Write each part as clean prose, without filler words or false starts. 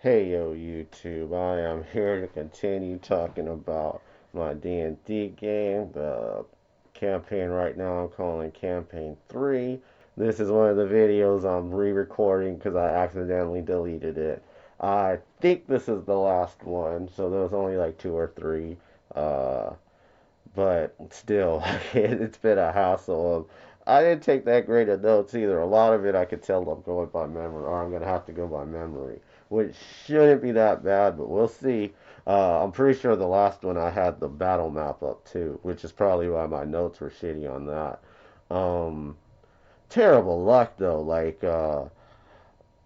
Hey yo YouTube, I am here to continue talking about my D&D game, the campaign right now I'm calling Campaign 3. This is one of the videos I'm re-recording because I accidentally deleted it. I think this is the last one, so there was only like two or three. Uh, but still, it's been a hassle. I didn't take that great of notes either. A lot of it I could tell I'm going by memory, or I'm going to have to go by memory, which shouldn't be that bad, but we'll see. I'm pretty sure the last one I had the battle map up too, which is probably why my notes were shitty on that. Um, Terrible luck though.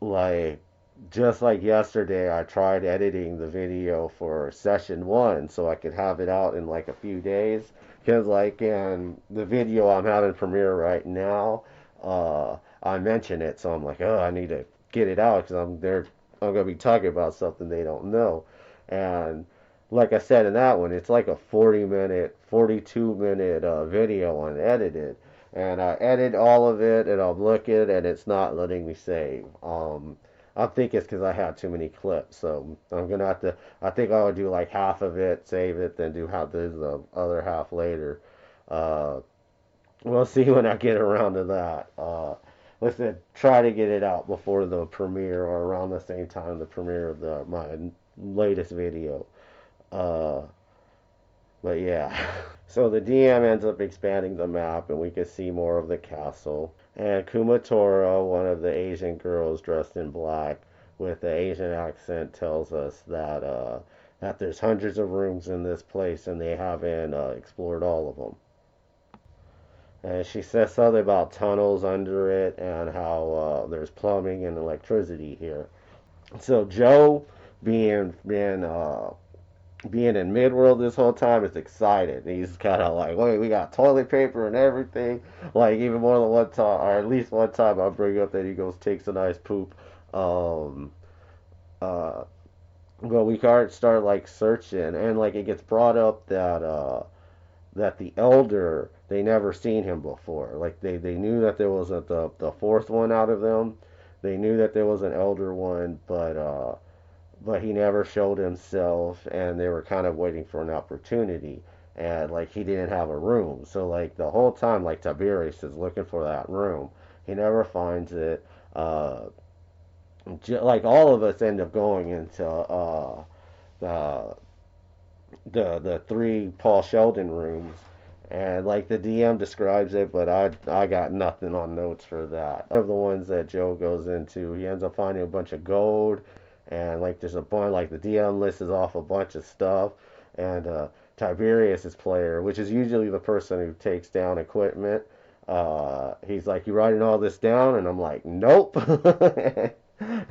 Like just like yesterday, I tried editing the video for session one so I could have it out in like a few days. Because like in the video I'm having premiere right now, I mention it, so I'm like, oh, I need to get it out because I'm there. I'm gonna be talking about something they don't know, and like I said in that one, it's like a 40-minute, 42-minute video unedited, and I edit all of it, and I'm looking, and it's not letting me save. I think it's because I had too many clips, so I'm gonna have to. I think I would do like half of it, save it, then do the other half later. Uh, we'll see when I get around to that. Listen, try to get it out before the premiere or around the same time the premiere of my latest video. Uh, but yeah. So the DM ends up expanding the map, and we can see more of the castle. And Kumatora, one of the Asian girls dressed in black with the Asian accent, tells us that there's hundreds of rooms in this place, and they haven't explored all of them. And she says something about tunnels under it and how there's plumbing and electricity here. So Joe, being in Midworld this whole time is excited. He's kind of like, wait, we got toilet paper and everything. Like even more than one time, or at least one time, I'll bring up that he goes takes a nice poop. Um, uh, but we can't start like searching, and like it gets brought up that the elder they never seen him before. Like they knew that there was the fourth one out of them. They knew that there was an elder one, but he never showed himself, and they were kind of waiting for an opportunity, and like he didn't have a room, so like the whole time like Tiberius is looking for that room, he never finds it. uh like all of us end up going into the the three Paul Sheldon rooms, and like the DM describes it, but I got nothing on notes for that. One of the ones that Joe goes into, he ends up finding a bunch of gold, and like there's a bunch, like the DM lists off a bunch of stuff, and Tiberius is player, which is usually the person who takes down equipment. He's like, you writing all this down? And I'm like, nope.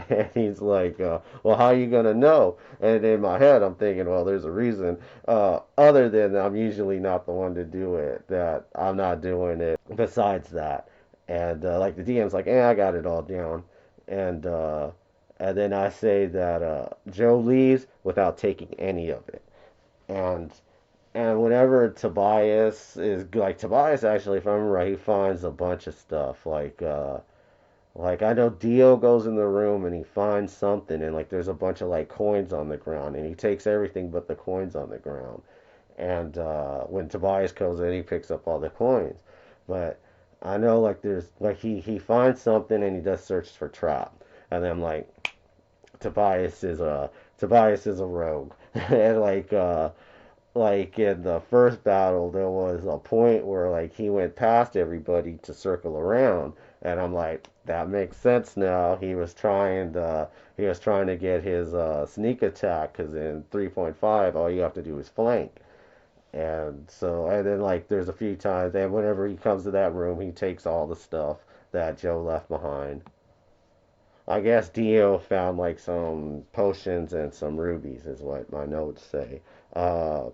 And he's like, well, how are you gonna know? And in my head, I'm thinking, well, there's a reason. Other than I'm usually not the one to do it, that I'm not doing it. Besides that, and like the DM's like, I got it all down, and uh, and then I say that Joe leaves without taking any of it, and whenever Tobias is like Tobias actually, if I remember right, he finds a bunch of stuff like I know Dio goes in the room and he finds something, and like there's a bunch of like coins on the ground, and he takes everything but the coins on the ground. And when Tobias goes in, he picks up all the coins. But I know like there's like he finds something and he does search for trap, and then I'm like Tobias is a rogue, and like in the first battle there was a point where like he went past everybody to circle around, and I'm like that makes sense now. He was trying to get his sneak attack, because in 3.5 all you have to do is flank. And then like there's a few times, and whenever he comes to that room he takes all the stuff that Joe left behind. I guess Dio found like some potions and some rubies is what my notes say. uh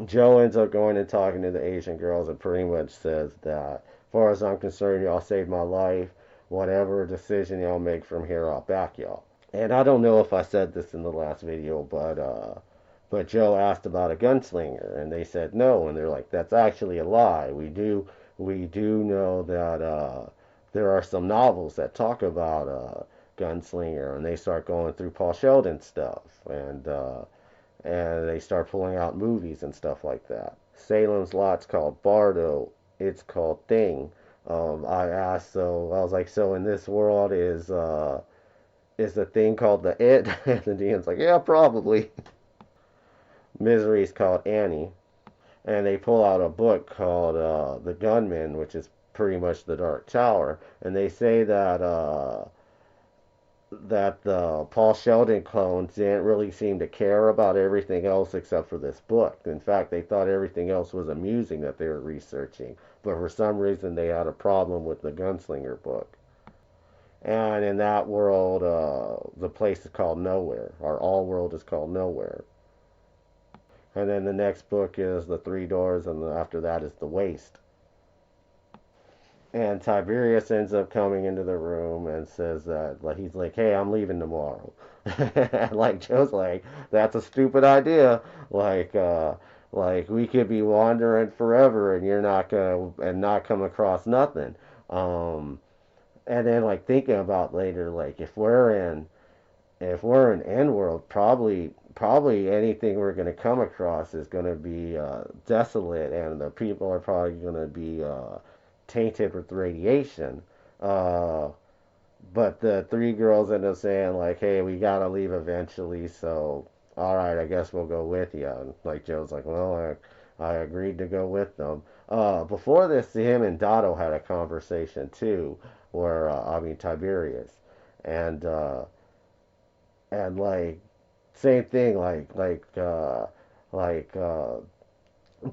Joe ends up going and talking to the Asian girls and pretty much says that, as far as I'm concerned, y'all saved my life. Whatever decision y'all make from here, I'll back y'all. And I don't know if I said this in the last video, but Joe asked about a gunslinger, and they said no, and they're like, that's actually a lie. We do know that there are some novels that talk about gunslinger, and they start going through Paul Sheldon stuff, and they start pulling out movies and stuff like that. Salem's Lot's called Bardo. It's called Thing. I asked, so I was like, so in this world is the thing called the It? And the DM's like, yeah, probably. Misery's called Annie, and they pull out a book called The Gunman, which is pretty much the Dark Tower, and they say that the Paul Sheldon clones didn't really seem to care about everything else except for this book. In fact, they thought everything else was amusing that they were researching, but for some reason they had a problem with the Gunslinger book. And in that world, the place is called Nowhere. Our all world is called Nowhere. And then the next book is The Three Doors, and after that is The Waste. And Tiberius ends up coming into the room and says that, like, he's like, "Hey, I'm leaving tomorrow." And like Joe's like, "That's a stupid idea. Like, like we could be wandering forever, and you're not gonna and not come across nothing." Um, and then like thinking about later, like if we're in End World, probably anything we're gonna come across is gonna be desolate, and the people are probably gonna be tainted with radiation. Uh, but the three girls end up saying like, "Hey, we gotta leave eventually, so all right, I guess we'll go with you." And like Joe's like, "Well, I agreed to go with them." Before this, him and Dotto had a conversation too, where I mean Tiberius, and like same thing, like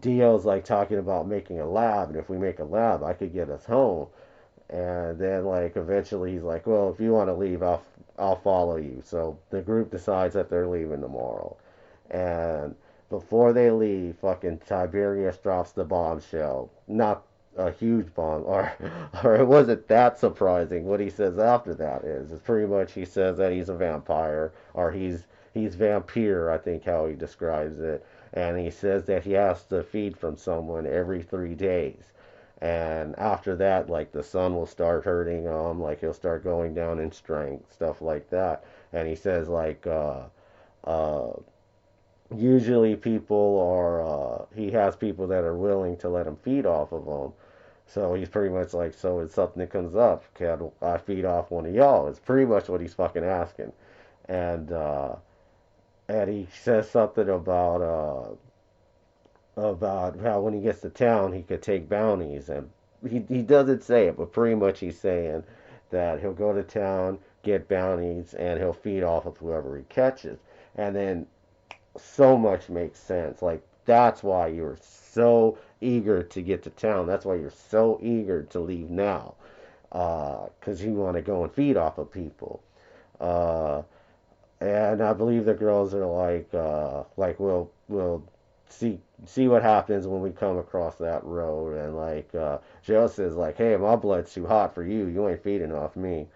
Dio's like talking about making a lab, and if we make a lab, I could get us home. And then like eventually he's like, well, if you want to leave, I'll follow you. So the group decides that they're leaving tomorrow. And before they leave, fucking Tiberius drops the bombshell. Not a huge bomb, or it wasn't that surprising. What he says after that is pretty much he says that he's a vampire, or he's vampire, I think how he describes it. And he says that he has to feed from someone every 3 days. And after that, like the sun will start hurting him, like he'll start going down in strength, stuff like that. And he says like uh, usually people are he has people that are willing to let him feed off of him. So he's pretty much like, so if something comes up, can I feed off one of y'all? It's pretty much what he's fucking asking. And he says something about how when he gets to town he could take bounties, and he doesn't say it, but pretty much he's saying that he'll go to town, get bounties, and he'll feed off of whoever he catches. And then so much makes sense. Like that's why you're so eager to get to town. That's why you're so eager to leave now, because you want to go and feed off of people. Uh, and I believe the girls are like we'll see what happens when we come across that road. And like Joe says like, hey, my blood's too hot for you. You ain't feeding off me.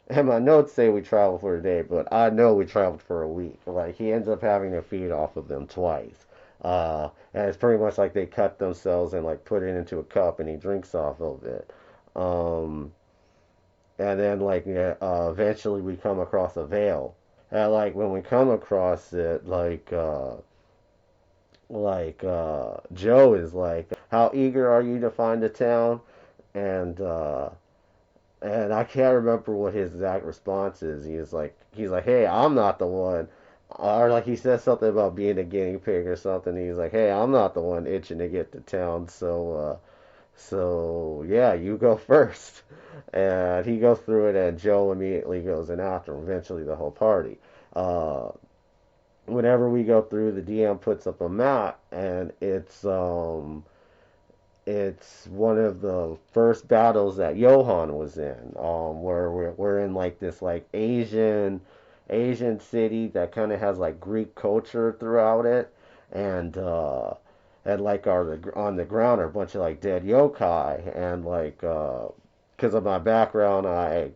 And my notes say we traveled for a day, but I know we traveled for a week. Like he ends up having to feed off of them twice. And it's pretty much like they cut themselves and like put it into a cup and he drinks off of it. Um, and then like yeah, eventually we come across a veil. And like when we come across it, Joe is like, how eager are you to find a town? And and I can't remember what his exact response is. He's like, hey, I'm not the one. Or like he says something about being a guinea pig or something. He's like, hey, I'm not the one itching to get to town. So yeah, you go first. And he goes through it, and Joe immediately goes in after him. Eventually, the whole party. Uh, Whenever we go through, the DM puts up a map, and it's one of the first battles that Johan was in, where we're in like this like Asian city that kind of has like Greek culture throughout it, and like on the ground are a bunch of like dead yokai, and like because of my background, I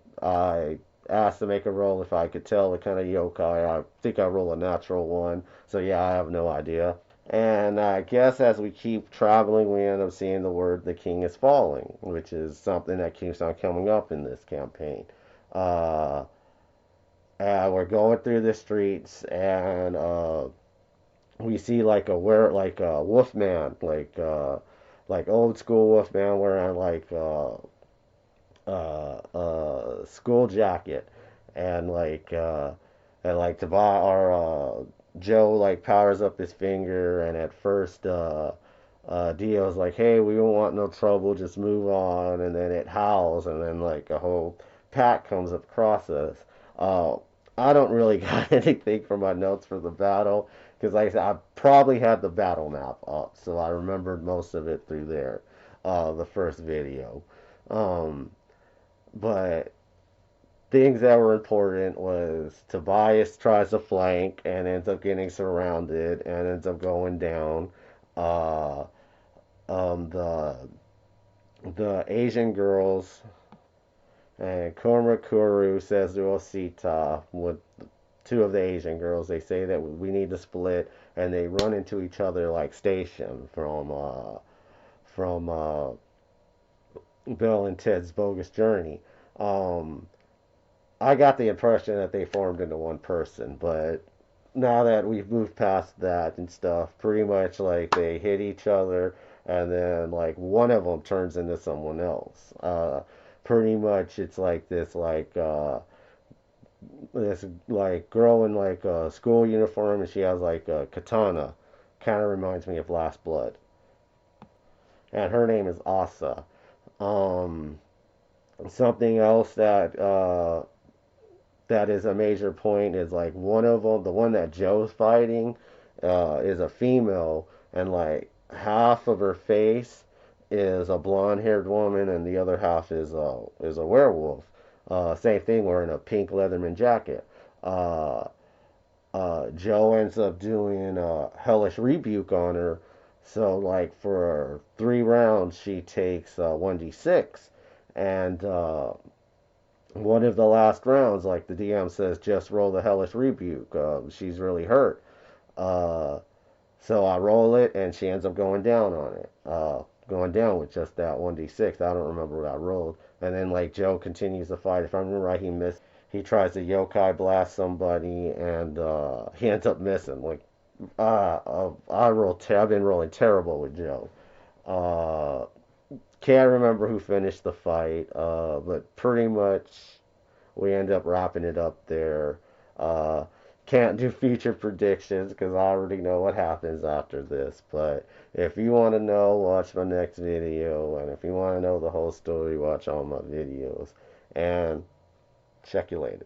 asked to make a roll if I could tell the kind of yokai. I think I roll a natural one, so yeah, I have no idea. And I guess as we keep traveling, we end up seeing the word "the king is falling," which is something that keeps on coming up in this campaign. Uh, and we're going through the streets, and we see like a wolf man, like old school wolf man wearing like school jacket, and to buy our Joe like powers up his finger, and at first Dio's like, hey, we don't want no trouble, just move on, and then it howls, and then like a whole pack comes across us. Uh, I don't really got anything from my notes for the battle because, like I said, I probably had the battle map up, so I remembered most of it through there, the first video. Um, but things that were important was Tobias tries to flank and ends up getting surrounded and ends up going down. Uh, the Asian girls and Kumakuru says to Osita with two of the Asian girls, they say that we need to split, and they run into each other like Station from Bill and Ted's Bogus Journey. Um, I got the impression that they formed into one person, but now that we've moved past that and stuff, pretty much like they hit each other, and then like one of them turns into someone else. Pretty much it's like this like girl in like a school uniform, and she has like a katana. Kind of reminds me of Last Blood, and her name is Asa. Um, Something else that is a major point is like one of them, the one that Joe's fighting, is a female, and like half of her face is a blonde-haired woman, and the other half is a werewolf. Same thing, wearing a pink Leatherman jacket. Uh, Joe ends up doing a hellish rebuke on her. So like for 3 rounds, she takes 1d6, and one of the last rounds, like the DM says, just roll the hellish rebuke. She's really hurt. Uh, so I roll it, and she ends up going down on it. Going down with just that 1d6. I don't remember what I rolled. And then like Joe continues the fight. If I remember right, he missed. He tries to yokai blast somebody, and he ends up missing. Like I've been rolling terrible with Joe. Uh, can't remember who finished the fight, but pretty much we end up wrapping it up there. Uh, can't do future predictions because I already know what happens after this. But if you want to know, watch my next video. And if you want to know the whole story, watch all my videos. And check you later.